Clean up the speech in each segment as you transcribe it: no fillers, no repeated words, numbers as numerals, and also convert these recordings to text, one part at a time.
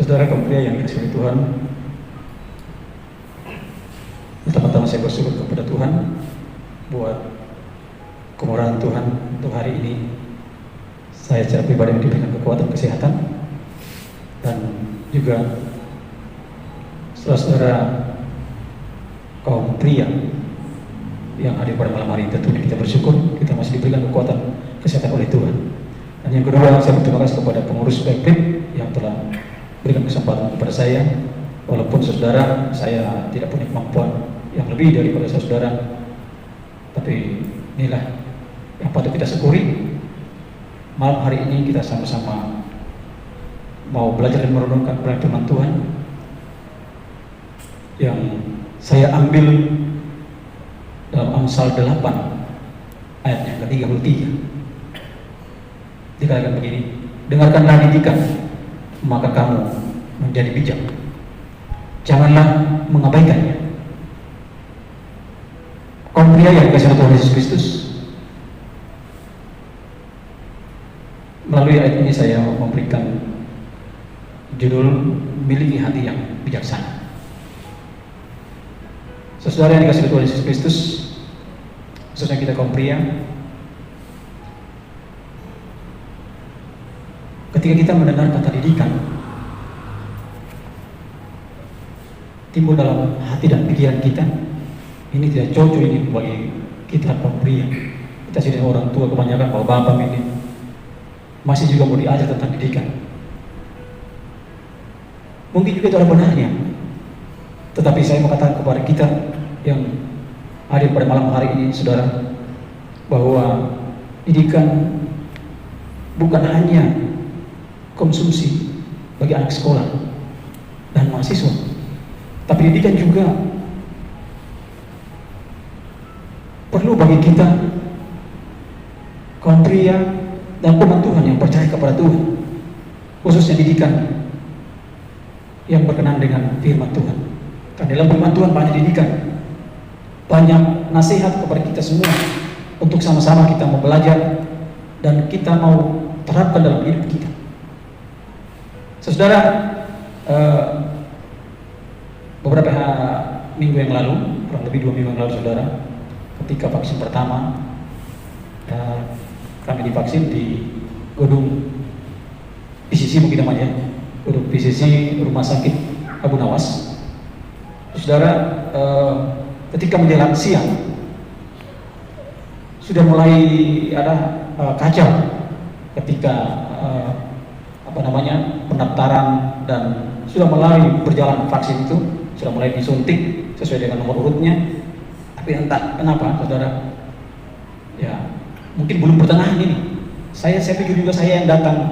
Saudara kaum pria yang dikasihi oleh Tuhan, pertama-tama saya bersyukur kepada Tuhan buat kemurahan Tuhan untuk hari ini. Saya secara pribadi diberikan kekuatan kesehatan, dan juga saudara-saudara kaum pria yang hadir pada malam hari ini, tentunya kita bersyukur kita masih diberikan kekuatan kesehatan oleh Tuhan. Dan yang kedua, saya berterima kasih kepada pengurus PEPIP yang telah berikan kesempatan kepada saya, walaupun saudara saya tidak punya kemampuan yang lebih daripada saudara, tapi inilah yang patut kita syukuri. Malam hari ini kita sama-sama mau belajar dan merenungkan firman Tuhan yang saya ambil dalam Amsal 8 ayat yang ke-33. Dikatakan begini, dengarkanlah didikan, maka kamu menjadi bijak, janganlah mengabaikannya. Kaum pria yang dikasihi Tuhan Yesus Kristus, melalui ayat ini saya memberikan judul miliki hati yang bijaksana. Saudara yang dikasihi Tuhan Yesus Kristus, khususnya kita kaum pria, ketika kita mendengar kata didikan, timbul dalam hati dan pikiran kita, ini tidak cocok ini bagi kita kaum pria. Kita sudah orang tua kebanyakan, bapak-bapak ini masih juga mau diajar tentang didikan. Mungkin juga itu adalah benarnya, tetapi saya mau katakan kepada kita yang hadir pada malam hari ini, saudara, bahwa didikan bukan hanya konsumsi bagi anak sekolah dan mahasiswa, tapi didikan juga perlu bagi kita kaum pria dan umat Tuhan yang percaya kepada Tuhan, khususnya didikan yang berkenan dengan firman Tuhan. Karena dalam firman Tuhan banyak didikan, banyak nasihat kepada kita semua untuk sama-sama kita mau belajar dan kita mau terapkan dalam hidup kita. Saudara, beberapa minggu yang lalu, kurang lebih 2 minggu yang lalu, saudara, ketika vaksin pertama, kami divaksin di gedung PCC, mungkin namanya, gedung PCC Rumah Sakit Abu Nawas. Saudara, ketika menjelang siang sudah mulai ada kacau ketika pendaftaran, dan sudah mulai berjalan vaksin itu, sudah mulai disuntik sesuai dengan nomor urutnya, tapi entah kenapa, saudara, ya mungkin belum pertengahan ini. Saya pikir juga saya yang datang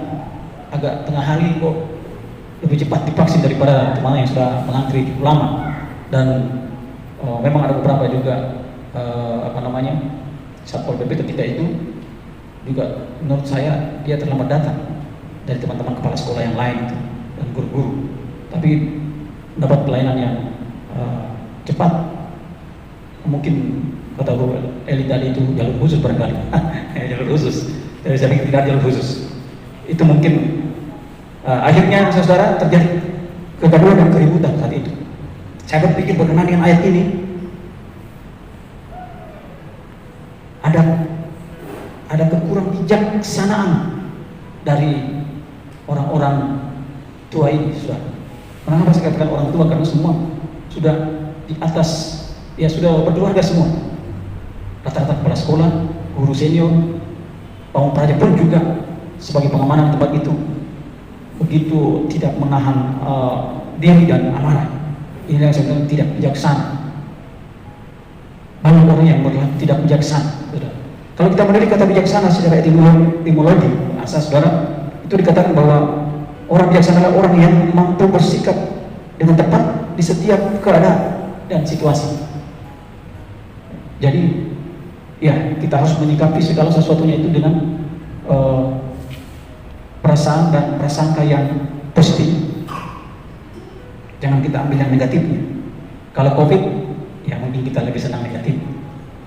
agak tengah hari kok lebih cepat divaksin daripada teman yang sudah mengantri lama. Dan memang ada beberapa juga Satpol PP ketika itu juga menurut saya dia terlambat datang dari teman-teman kepala sekolah yang lain itu, dan guru-guru, tapi dapat pelayanan yang cepat. Mungkin kata Bu Eli tadi itu jalur khusus barangkali. Jalur khusus, jadi saya pikir tidak jalur khusus itu mungkin. Akhirnya saudara terjadi kegaduhan dan keributan saat itu. Saya berpikir berkenaan dengan ayat ini, ada kekurang bijaksanaan dari orang-orang tua ini, saudara. Kenapa saya katakan orang tua? Karena semua sudah di atas, ya sudah berkeluarga semua. Rata-rata kepala sekolah, guru senior, pamong praja pun juga sebagai pengamanan tempat itu begitu tidak menahan diri dan amarah. Ini yang saya bilang tidak bijaksana. Banyak orang yang berlaku tidak bijaksana, saudara. Kalau kita melihat kata bijaksana secara etimologi, asal saudara, itu dikatakan bahwa orang bijaksana adalah orang yang mampu bersikap dengan tepat di setiap keadaan dan situasi. Jadi, ya kita harus menyikapi segala sesuatunya itu dengan perasaan dan prasangka yang positif. Jangan kita ambil yang negatifnya. Kalau COVID, ya mungkin kita lebih senang negatif,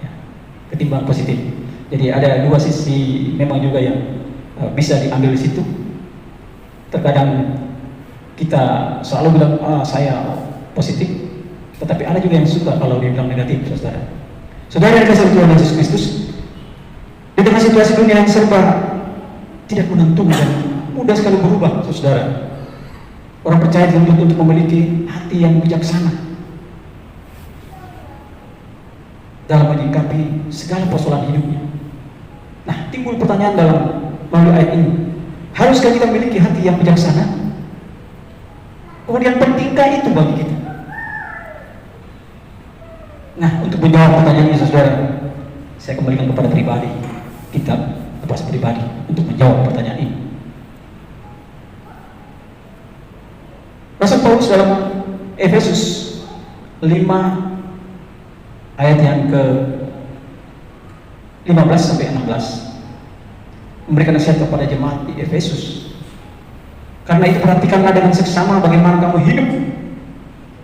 ya, ketimbang positif. Jadi ada dua sisi memang juga yang bisa diambil di situ. Terkadang kita selalu bilang, saya positif, tetapi ada juga yang suka kalau dia bilang negatif, saudara. Saudara yang dikasihi Tuhan Yesus Kristus, di tengah situasi dunia yang serba tidak menentu dan mudah sekali berubah, saudara. Orang percaya dituntut untuk memiliki hati yang bijaksana dalam menyikapi segala persoalan hidupnya. Nah, timbul pertanyaan dalam melalui ayat ini, haruskah kita memiliki hati yang bijaksana? Kemudian pentingkah itu bagi kita? Nah, untuk menjawab pertanyaan ini, saudara, saya kembalikan kepada pribadi, kitab lepas pribadi untuk menjawab pertanyaan ini. Rasul Paulus dalam Efesus 5 ayat yang ke 15 sampai 16 memberikan nasihat kepada jemaat di Efesus. Karena itu perhatikanlah dengan seksama bagaimana kamu hidup.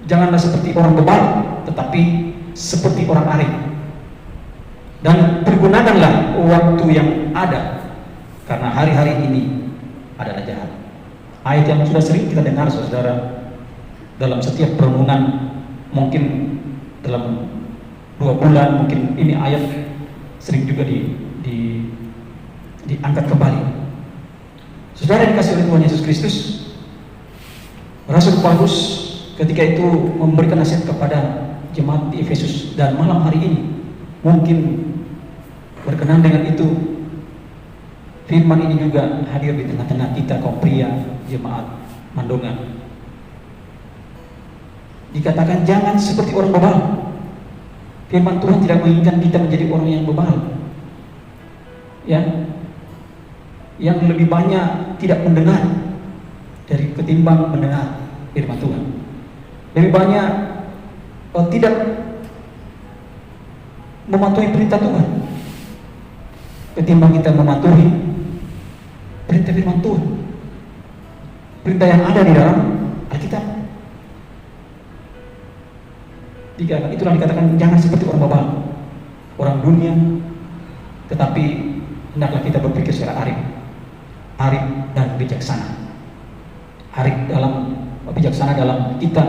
Janganlah seperti orang bebal, tetapi seperti orang arif. Dan pergunakanlah waktu yang ada, karena hari-hari ini adalah jahat. Ayat yang sudah sering kita dengar, saudara, dalam setiap perenungan, mungkin dalam 2 bulan, mungkin ini ayat sering juga diangkat kembali. Saudara yang dikasihi oleh Tuhan Yesus Kristus, Rasul Paulus ketika itu memberikan nasihat kepada jemaat di Efesus, dan malam hari ini mungkin berkenan dengan itu, firman ini juga hadir di tengah-tengah kita kaum pria jemaat Mandonga. Dikatakan jangan seperti orang bebal. Firman Tuhan tidak menginginkan kita menjadi orang yang bebal, ya, yang lebih banyak tidak mendengar dari ketimbang mendengar firman Tuhan. Lebih banyak tidak mematuhi perintah Tuhan ketimbang kita mematuhi perintah firman Tuhan, perintah yang ada di dalam Alkitab. Itulah dikatakan jangan seperti orang bebal, orang dunia, tetapi hendaklah kita berpikir secara arif dan bijaksana. Arif dalam bijaksana dalam kita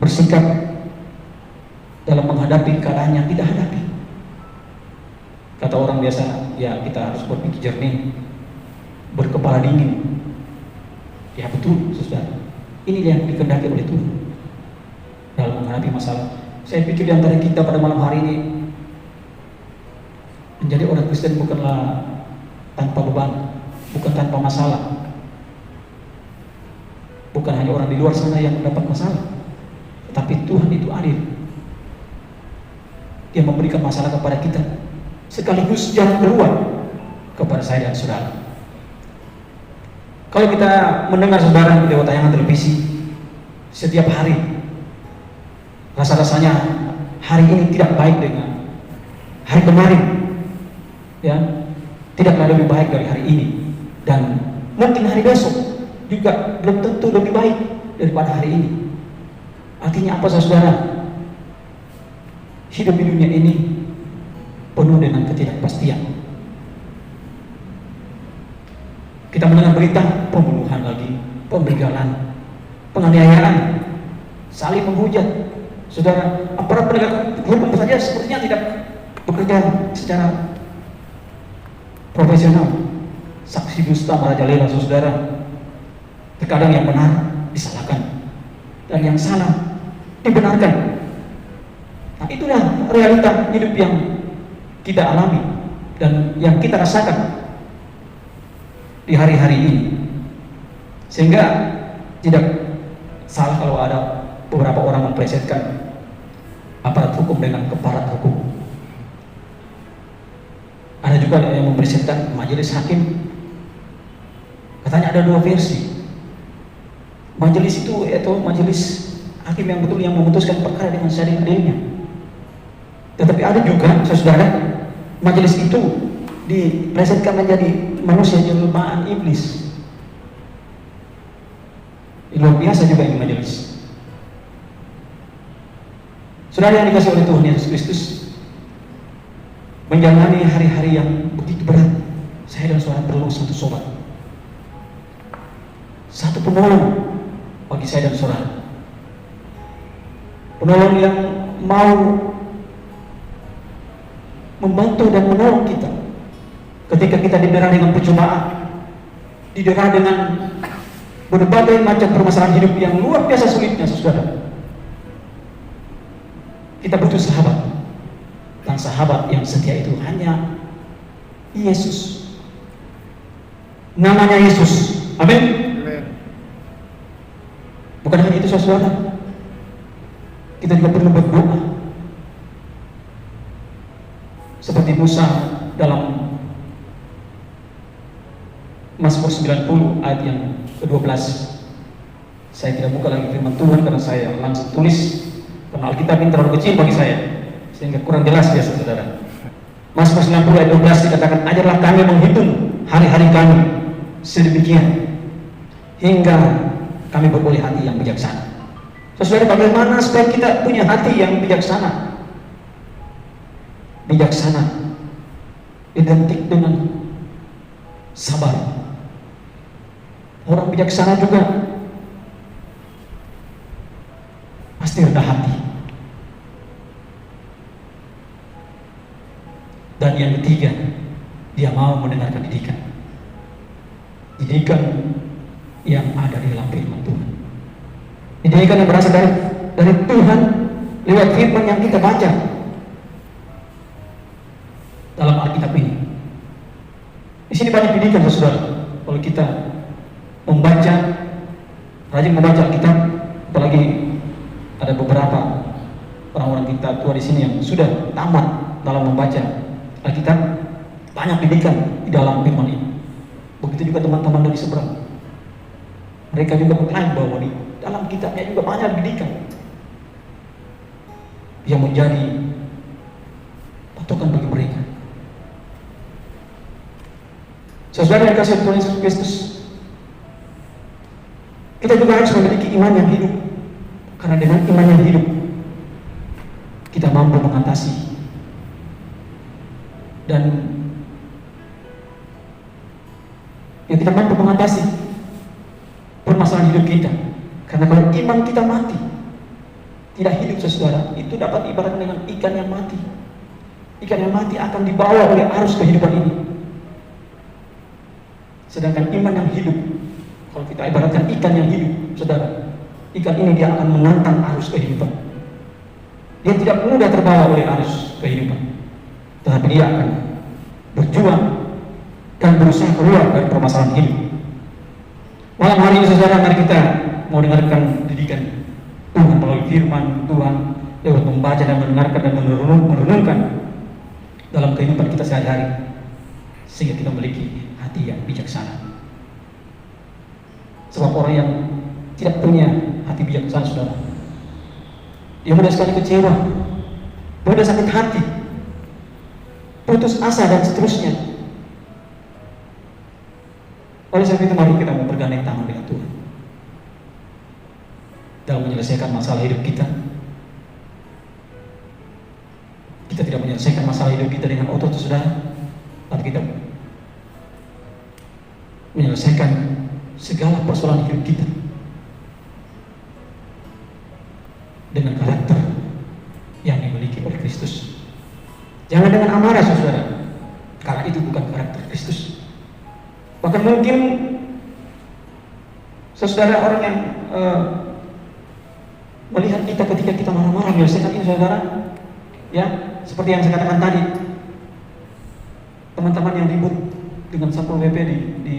bersikap dalam menghadapi keadaan yang kita hadapi. Kata orang biasa, ya kita harus berpikir jernih, berkepala dingin. Ya betul, saudara. Ini yang dikehendaki oleh Tuhan dalam menghadapi masalah. Saya pikir di antara kita pada malam hari ini menjadi orang Kristen bukanlah tanpa beban, bukan tanpa masalah. Bukan hanya orang di luar sana yang mendapat masalah, tetapi Tuhan itu adil. Dia memberikan masalah kepada kita, sekaligus jalan keluar kepada saya dan saudara. Kalau kita mendengar saudara lewat tayangan televisi setiap hari, rasa-rasanya hari ini tidak baik dengan hari kemarin, ya, tidaklah lebih baik dari hari ini, dan mungkin hari besok juga belum tentu lebih baik daripada hari ini. Artinya apa, saudara? Hidup di dunia ini penuh dengan ketidakpastian. Kita mendengar berita pembunuhan lagi, pembegalan, penganiayaan, saling menghujat. Saudara, aparat penegak hukum saja sepertinya tidak bekerja secara profesional. Saksi dusta merajalela, saudara. Terkadang yang benar disalahkan dan yang salah dibenarkan. Nah, itulah realita hidup yang kita alami dan yang kita rasakan di hari-hari ini. Sehingga tidak salah kalau ada beberapa orang memplesetkan aparat hukum dengan keparat hukum. Ada juga yang memplesetkan majelis hakim. Katanya ada 2 versi. Majelis itu atau majelis hakim yang betul yang memutuskan perkara dengan seadil-adilnya. Tetapi ada juga, saudara, majelis itu diplesetkan menjadi manusia jelmaan iblis. Luar biasa juga ini majelis. Saudara yang dikasihi oleh Tuhan Yesus Kristus, menjalani hari-hari yang begitu berat, saya saya dan saudara perlu satu sobat, satu penolong bagi saya dan saudara. Penolong yang mau membantu dan menolong kita ketika kita didera dengan percobaan, didera dengan berbagai macam permasalahan hidup yang luar biasa sulitnya, saudara. Kita butuh sahabat, dan sahabat yang setia itu hanya Yesus. Namanya Yesus. Amin. Bukan hanya itu, saudara, kita juga perlu berdoa seperti Musa dalam Mazmur 90 ayat yang ke-12. Saya tidak buka lagi firman Tuhan karena saya langsung tulis, karena Alkitab ini terlalu kecil bagi saya sehingga kurang jelas biasa, saudara. Mazmur 90 ayat 12 dikatakan, ajarlah kami menghitung hari-hari kami sedemikian hingga kami beroleh hati yang bijaksana. Saudara, bagaimana supaya kita punya hati yang bijaksana? Bijaksana identik dengan sabar. Orang bijaksana juga pasti rendah hati. Dan yang ketiga, dia mau mendengarkan didikan. Didikan yang ada di dalam firman Tuhan. Didikan yang berasal dari Tuhan lewat firman yang kita baca dalam Alkitab ini. Di sini banyak didikan, saudara. Kalau kita membaca, rajin membaca Alkitab, apalagi ada beberapa orang-orang kita tua di sini yang sudah tamat dalam membaca Alkitab, banyak didikan di dalam firman ini. Begitu juga teman-teman dari seberang. Mereka juga mengklaim bahwa di dalam kitabnya juga banyak didikan yang menjadi patokan bagi mereka. Saudara yang kasih Tuhan Yesus Kristus, kita juga harus memiliki iman yang hidup, karena dengan iman yang hidup kita mampu mengatasi dan kita mampu mengatasi permasalahan hidup kita. Karena kalau iman kita mati, tidak hidup, saudara, itu dapat ibaratkan dengan ikan yang mati. Ikan yang mati akan dibawa oleh arus kehidupan ini. Sedangkan iman yang hidup, kalau kita ibaratkan ikan yang hidup, saudara, ikan ini dia akan menantang arus kehidupan. Dia tidak mudah terbawa oleh arus kehidupan, tetapi dia akan berjuang dan berusaha keluar dari permasalahan hidup. Malam hari ini, saudara, mari kita mau dengarkan didikan Tuhan melalui firman Tuhan lewat membaca dan mendengarkan dan merenungkan dalam kehidupan kita sehari-hari, sehingga kita memiliki hati yang bijaksana. Sebab orang yang tidak punya hati bijaksana, saudara, dia mudah sekali kecewa, mudah sakit hati, putus asa dan seterusnya. Oleh sebab itu, mari kita mau bergandeng tangan dengan Tuhan dalam menyelesaikan masalah hidup kita. Kita tidak menyelesaikan masalah hidup kita dengan otot, saudara, tapi kita menyelesaikan segala persoalan hidup kita dengan karakter yang dimiliki oleh Kristus. Jangan dengan amarah, saudara, karena itu bukan karakter Kristus. Bahkan mungkin saudara orang yang melihat kita ketika kita marah-marah menyelesaikan ini, saudara, ya, seperti yang saya katakan tadi, teman-teman yang ribut dengan Satpol PP di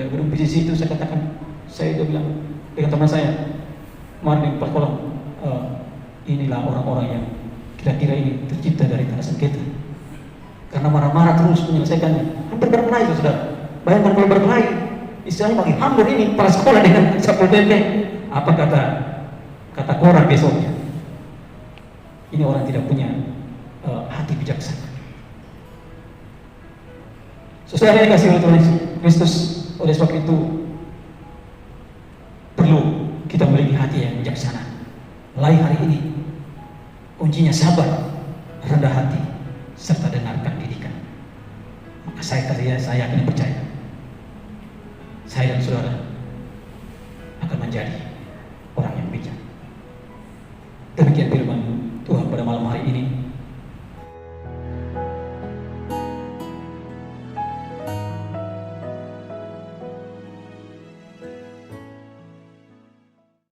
gedung PCC itu, saya katakan, saya udah bilang dengan teman saya kemarin di Perkolong, inilah orang-orang yang kira-kira ini tercipta dari tanah sengketa, karena marah-marah terus menyelesaikannya. Hampir berkelahi, saudara. Bayangkan kalau berkelahi, istilahnya bagi hambur ini para sekolah dengan Satpol PP, apa kata koran besoknya? Ini orang tidak punya hati bijaksana. Saudara yang kasih oleh Tuhan Kristus, oleh sebab itu perlu kita memiliki hati yang bijaksana. Mulai hari ini, kuncinya sabar, rendah hati, serta dengarkan didikan. Saya yakin dan percaya, saya dan saudara akan menjadi